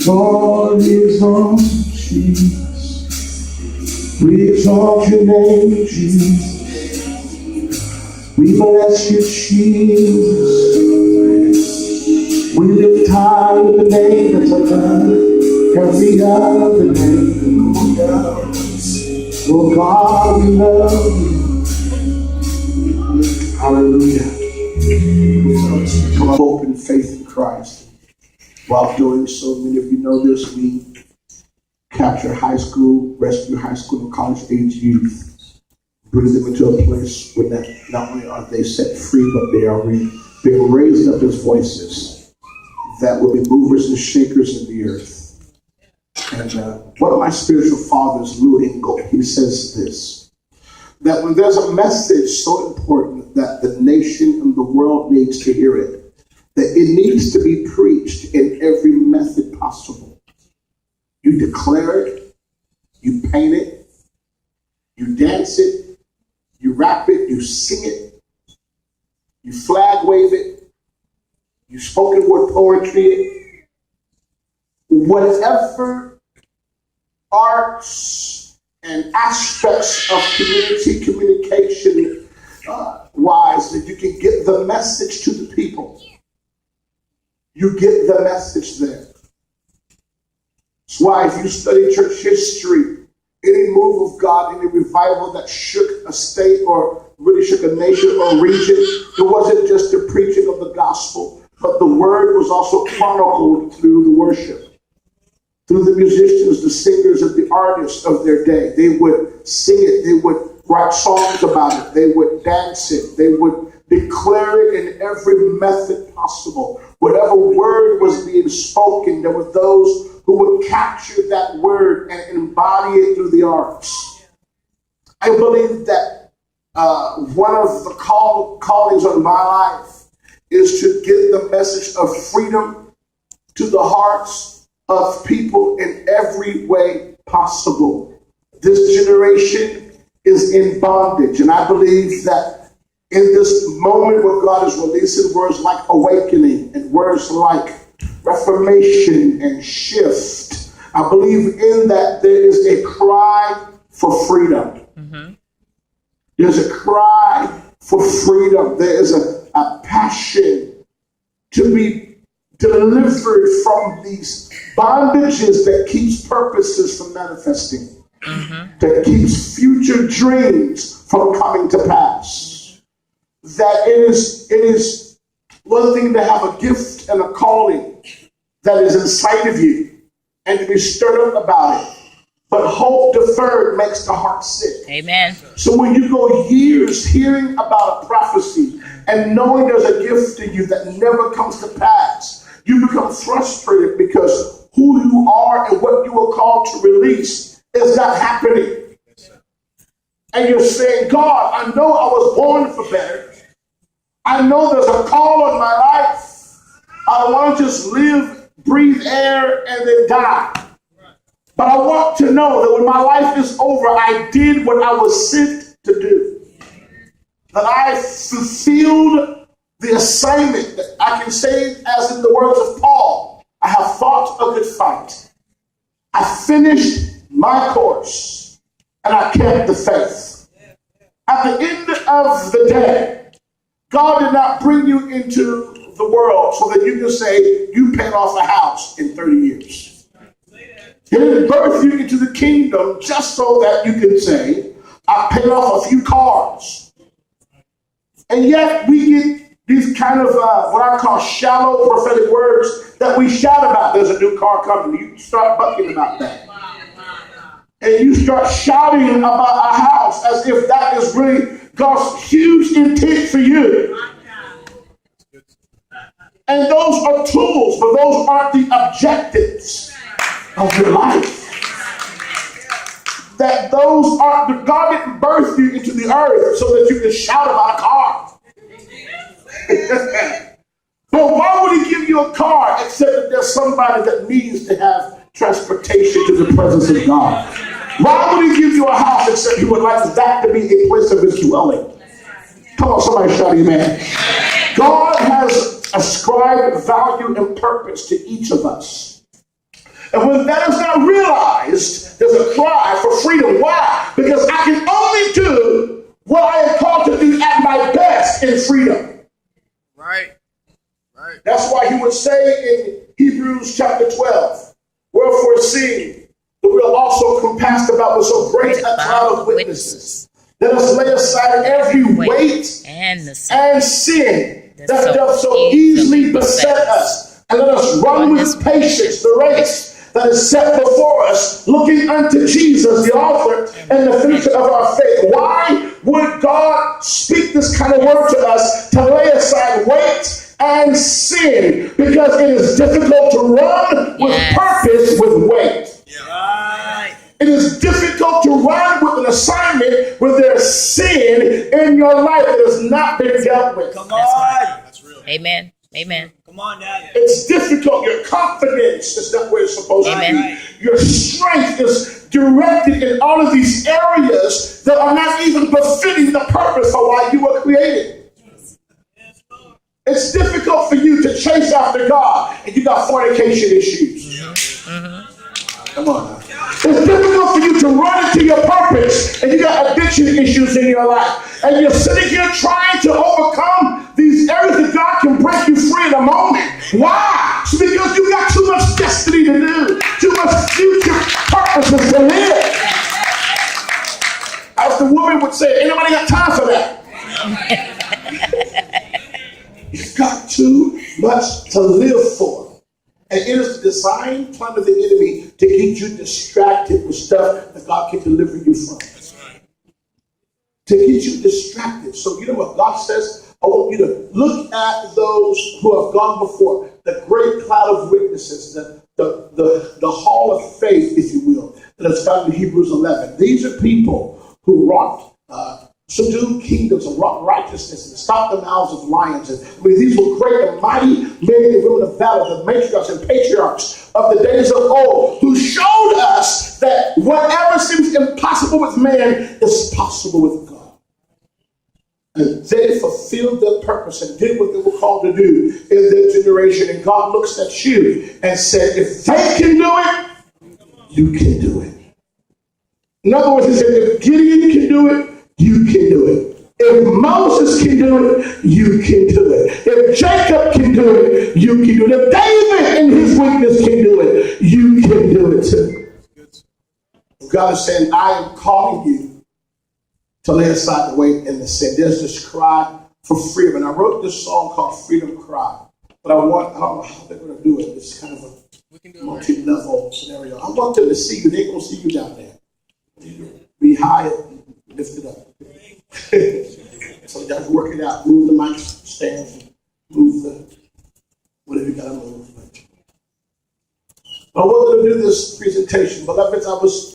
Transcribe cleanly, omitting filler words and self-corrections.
Lord, we exalt Jesus. We exalt your name, Jesus. We bless you, Jesus. We lift high the name that's above every other name. Oh God, we love you. Hallelujah. Come on, open faith in Christ. While doing so, many of you know this, we capture high school, rescue high school and college age youth, bring them into a place where not only are they set free, but they are being raised up as voices that will be movers and shakers in the earth. And one of my spiritual fathers, Lou Engle, he says this, that when there's a message so important that the nation and the world needs to hear it, that it needs to be preached in every method possible. You declare it, you paint it, you dance it, you rap it, you sing it, you flag wave it, you spoken word poetry it, whatever arts and aspects of community communication wise that you can get the message to the people. You get the message there. That's why if you study church history, any move of God, any revival that shook a state or really shook a nation or region, it wasn't just the preaching of the gospel, but the word was also chronicled through the worship. Through the musicians, the singers, and the artists of their day. They would sing it, they would write songs about it, they would dance it, they would declare it in every method possible. Whatever word was being spoken, there were those who would capture that word and embody it through the arts. I believe that one of the callings on my life is to get the message of freedom to the hearts of people in every way possible. This generation is in bondage, and I believe that in this moment where God is releasing words like awakening and words like reformation and shift, I believe in that there is a cry for freedom. Mm-hmm. There's a cry for freedom. There is a passion to be delivered from these bondages that keeps purposes from manifesting, mm-hmm. that keeps future dreams from coming to pass. That it is one thing to have a gift and a calling that is inside of you and to be stirred up about it. But hope deferred makes the heart sick. Amen. So when you go years hearing about a prophecy and knowing there's a gift in you that never comes to pass, you become frustrated because who you are and what you are called to release is not happening. And you're saying, God, I know I was born for better. I know there's a call on my life. I don't want to just live, breathe air, and then die. But I want to know that when my life is over, I did what I was sent to do. That I fulfilled the assignment. That I can say, as in the words of Paul, I have fought a good fight. I finished my course, and I kept the faith. At the end of the day, God did not bring you into the world so that you can say you paid off a house in 30 years. He didn't birth you into the kingdom just so that you can say, I paid off a few cars. And yet we get these kind of what I call shallow prophetic words that we shout about. There's a new car coming. You start bucking about that. And you start shouting about a house as if that is really God's huge intent for you. And those are tools, but those aren't the objectives of your life. That those aren't, God didn't birth you into the earth so that you can shout about a car. But why would he give you a car except that there's somebody that needs to have transportation to the presence of God? Why would he give you a house except he would like that to be a place of his dwelling? Come on, somebody shout amen. God has ascribed value and purpose to each of us. And when that is not realized, there's a cry for freedom. Why? Because I can only do what I am called to do at my best in freedom. Right. Right. That's why he would say in Hebrews chapter 12, wherefore seeing that we are also compassed about with so great a cloud of witnesses, let us lay aside every weight and sin that doth so easily beset us, and let us run with patience the race that is set before us, looking unto Jesus, the author and the finisher of our faith. Why would God speak this kind of word to us, to lay aside weight and sin? Because it is difficult to run with purpose with weight. Right. It is difficult to run with an assignment where there's sin in your life that has not been dealt with. Come on. That's real. Amen. Amen. Come on, Dad. It's difficult. Your confidence is not where it's supposed to Amen. be. Your strength is directed in all of these areas that are not even befitting the purpose for why you were created. It's difficult for you to chase after God and you got fornication issues. Come on now. It's difficult for you to run into your purpose and you got addiction issues in your life. And you're sitting here trying to overcome these areas that God can break you free in a moment. Why? It's because you got too much destiny to do, too much future purposes to live. As the woman would say, ain't nobody got time for that. You've got too much to live for. And it is the design plan of the enemy to get you distracted with stuff that God can deliver you from. That's right. To get you distracted. So you know what God says? I want you to look at those who have gone before. The great cloud of witnesses, the hall of faith, if you will, that is found in Hebrews 11. These are people who wrought subdued kingdoms and wrought righteousness and stopped the mouths of lions. And these were great and mighty men and women of valor, the matriarchs and patriarchs of the days of old, who showed us that whatever seems impossible with man is possible with God. And they fulfilled their purpose and did what they were called to do in their generation. And God looks at you and said, if they can do it, you can do it. In other words, he said, if Gideon can do it, you can do it. If Moses can do it, you can do it. If Jacob can do it, you can do it. If David in his weakness can do it, you can do it too. God is saying, I am calling you to lay aside the weight and the sin. There's this cry for freedom. And I wrote this song called Freedom Cry. But I don't know how they're going to do it. It's kind of a multi-level scenario. I want them to see you. They're going to see you down there. Be high and lift it up. So you got to work it out. Move the mic stands. Move the whatever you got to move. I want them to do this presentation. Beloveds, I was